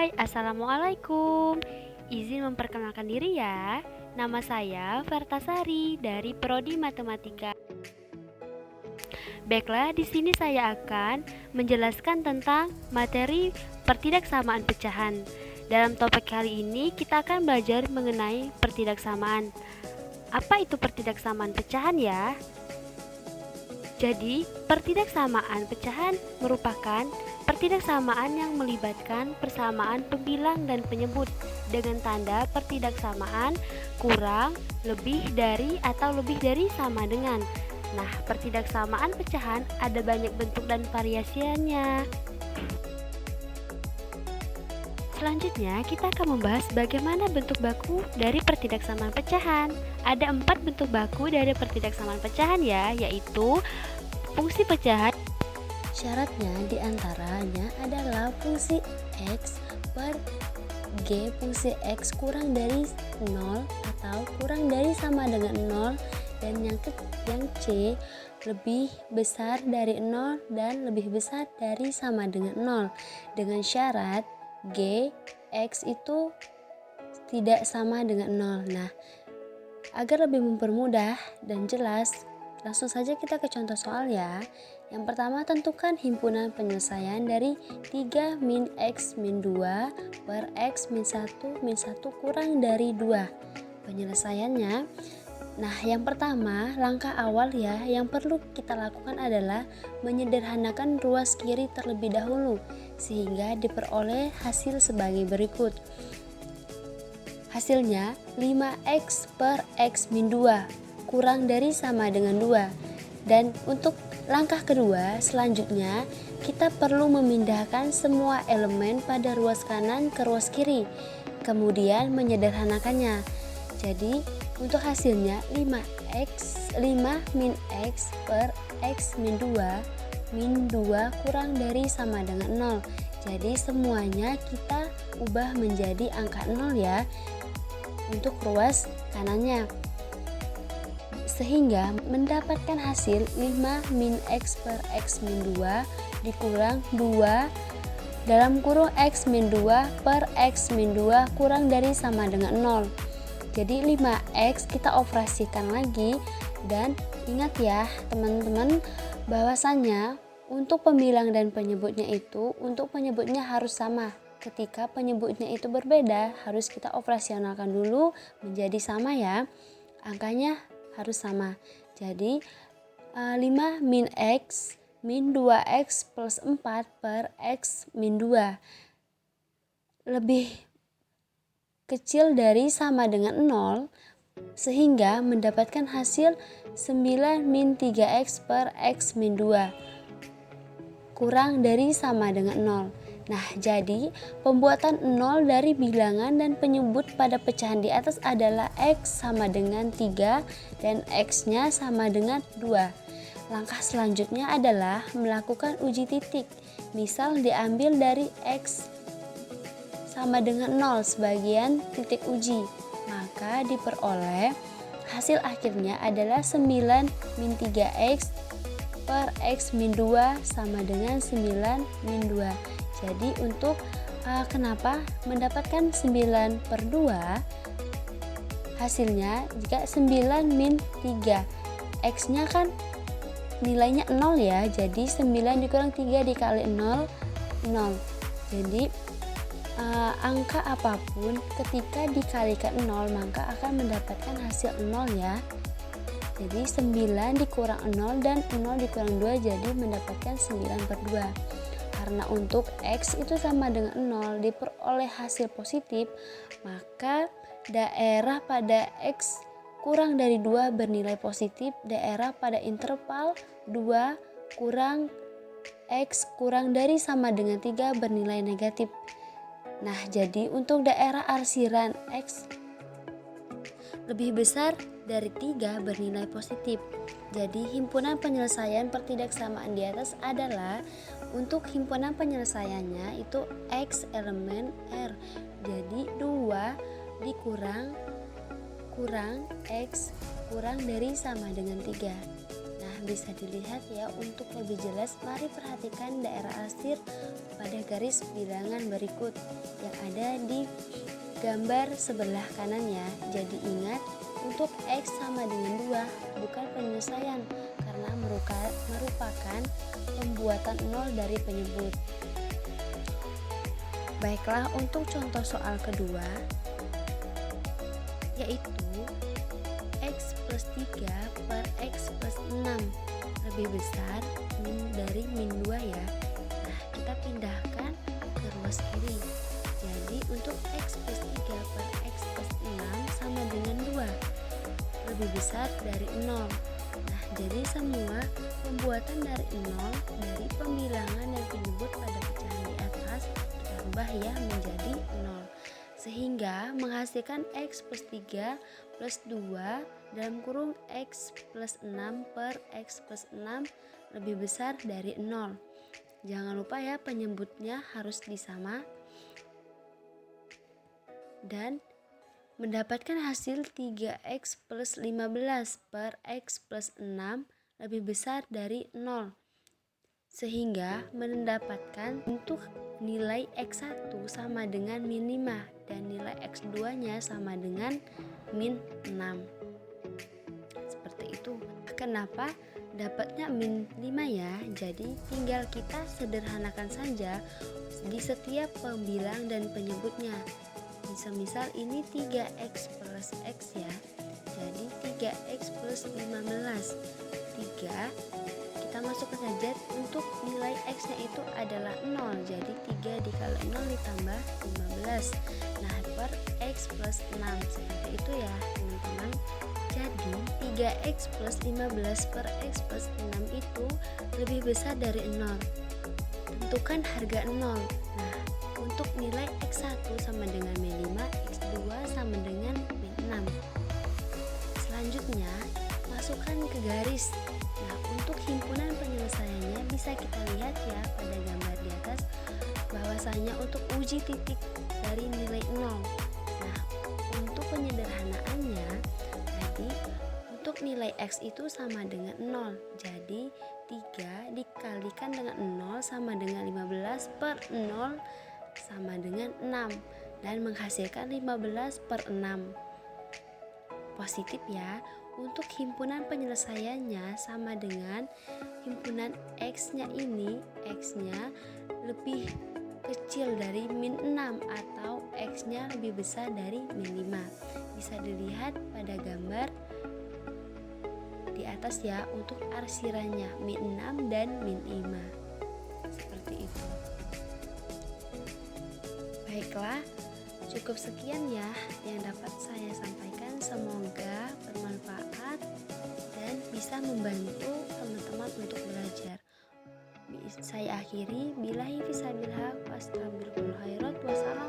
Hai, Assalamualaikum. Izin memperkenalkan diri ya. Nama saya Vertasari dari Prodi Matematika. Baiklah, di sini saya akan menjelaskan tentang materi pertidaksamaan pecahan. Dalam topik kali ini kita akan belajar mengenai pertidaksamaan. Apa itu pertidaksamaan pecahan ya? Jadi, pertidaksamaan pecahan merupakan pertidaksamaan yang melibatkan persamaan pembilang dan penyebut dengan tanda pertidaksamaan kurang, lebih dari, atau lebih dari sama dengan. Nah, pertidaksamaan pecahan ada banyak bentuk dan variasiannya. Selanjutnya, kita akan membahas bagaimana bentuk baku dari pertidaksamaan pecahan. Ada 4 bentuk baku dari pertidaksamaan pecahan ya, yaitu fungsi pecahan. Syaratnya diantaranya adalah fungsi X per G fungsi X kurang dari 0 atau kurang dari sama dengan 0, dan yang C lebih besar dari 0 dan lebih besar dari sama dengan 0, dengan syarat G X itu tidak sama dengan 0. Nah, agar lebih mempermudah dan jelas, langsung saja kita ke contoh soal ya. Yang pertama, tentukan himpunan penyelesaian dari 3 min X min 2 per X min 1 kurang dari 2. Penyelesaiannya, nah yang pertama, langkah awal ya, yang perlu kita lakukan adalah menyederhanakan ruas kiri terlebih dahulu, sehingga diperoleh hasil sebagai berikut. Hasilnya 5X per X min 2 kurang dari sama dengan 2. Dan untuk langkah kedua, selanjutnya kita perlu memindahkan semua elemen pada ruas kanan ke ruas kiri, kemudian menyederhanakannya. Jadi untuk hasilnya 5 min X per X min 2 kurang dari sama dengan 0. Jadi semuanya kita ubah menjadi angka 0 ya untuk ruas kanannya, sehingga mendapatkan hasil 5 min X per X min 2 dikurang 2 dalam kurung X min 2 per X min 2 kurang dari sama dengan 0. Jadi 5X kita operasikan lagi, dan ingat ya teman-teman bahwasannya untuk pembilang dan penyebutnya itu, untuk penyebutnya harus sama. Ketika penyebutnya itu berbeda, harus kita operasionalkan dulu menjadi sama ya. Angkanya harus sama. Jadi 5 min X min 2X plus 4 per X min 2 lebih kecil dari sama dengan 0, sehingga mendapatkan hasil 9 min 3X per X min 2 kurang dari sama dengan 0. Nah, jadi pembuatan 0 dari bilangan dan penyebut pada pecahan di atas adalah X sama dengan 3 dan X-nya sama dengan 2. Langkah selanjutnya adalah melakukan uji titik. Misal diambil dari X sama dengan 0 sebagian titik uji, maka diperoleh hasil akhirnya adalah 9 min 3X per X min 2 sama dengan 9 min 2. Jadi untuk kenapa mendapatkan 9 per 2, hasilnya jika 9 min 3, X-nya kan nilainya 0 ya, jadi 9 dikurang 3 dikali 0, 0. Jadi angka apapun ketika dikalikan 0 maka akan mendapatkan hasil 0 ya. Jadi 9 dikurang 0 dan 0 dikurang 2 jadi mendapatkan 9 per 2. Karena untuk X itu sama dengan 0 diperoleh hasil positif, maka daerah pada X kurang dari 2 bernilai positif, daerah pada interval 2 kurang X kurang dari sama dengan 3 bernilai negatif. Nah, jadi untuk daerah arsiran X lebih besar dari 3 bernilai positif. Jadi himpunan penyelesaian pertidaksamaan di atas adalah, untuk himpunan penyelesaiannya itu X elemen R. Jadi 2 dikurang X kurang dari sama dengan 3. Nah, bisa dilihat ya, untuk lebih jelas mari perhatikan daerah arsir pada garis bilangan berikut yang ada di gambar sebelah kanan ya. Jadi ingat, untuk X sama dengan 2 bukan penyelesaian karena merupakan pembuatan nol dari penyebut. Baiklah, untuk contoh soal kedua, yaitu X plus 3 per X plus 6 lebih besar dari min 2 ya. Nah, kita pindahkan ke ruas kiri. Jadi untuk X plus 3 per X plus 6 sama dengan 2, lebih besar dari 0. Nah, jadi semua pembuatan dari 0 dari pembilangan dan penyebut pada pecahan di atas kita rubah ya menjadi 0. Sehingga menghasilkan X plus 3 plus 2 dalam kurung X plus 6 per X plus 6 lebih besar dari 0. Jangan lupa ya, penyebutnya harus disama. Dan mendapatkan hasil 3X plus 15 per X plus 6 lebih besar dari 0. Sehingga mendapatkan untuk nilai X1 sama dengan min 5 dan nilai X2 nya sama dengan min 6. Seperti itu. Kenapa dapatnya min 5 ya? Jadi tinggal kita sederhanakan saja di setiap pembilang dan penyebutnya. Misal ini 3X plus X ya. Jadi 3X plus 15. 3 kita masukkan saja, untuk nilai X nya itu adalah 0. Jadi 3 dikali 0 ditambah 15. Nah, per X plus 6. Seperti itu ya teman-teman. Jadi 3X plus 15 per X plus 6 itu lebih besar dari 0. Tentukan harga 0. Nah, untuk nilai X1 sama dengan min 5, X2 sama dengan min 6. Selanjutnya, masukkan ke garis. Nah, untuk himpunan penyelesaiannya bisa kita lihat ya pada gambar di atas, bahwasanya untuk uji titik dari nilai 0. Nah, untuk penyederhanaannya tadi, untuk nilai X itu sama dengan 0. Jadi 3 dikalikan dengan 0 sama dengan 15 per 0 sama dengan 6 dan menghasilkan 15 per 6. Positif ya. Untuk himpunan penyelesaiannya sama dengan himpunan X nya ini, X nya lebih kecil dari min 6 atau X nya lebih besar dari min 5. Bisa dilihat pada gambar di atas ya, untuk arsirannya min 6 dan min 5. Seperti itu. Baiklah, cukup sekian ya yang dapat saya sampaikan. Semoga bermanfaat dan bisa membantu teman-teman untuk belajar. Saya akhiri, billahi fisabilillah, wassalamualaikum warahmatullahi wabarakatuh.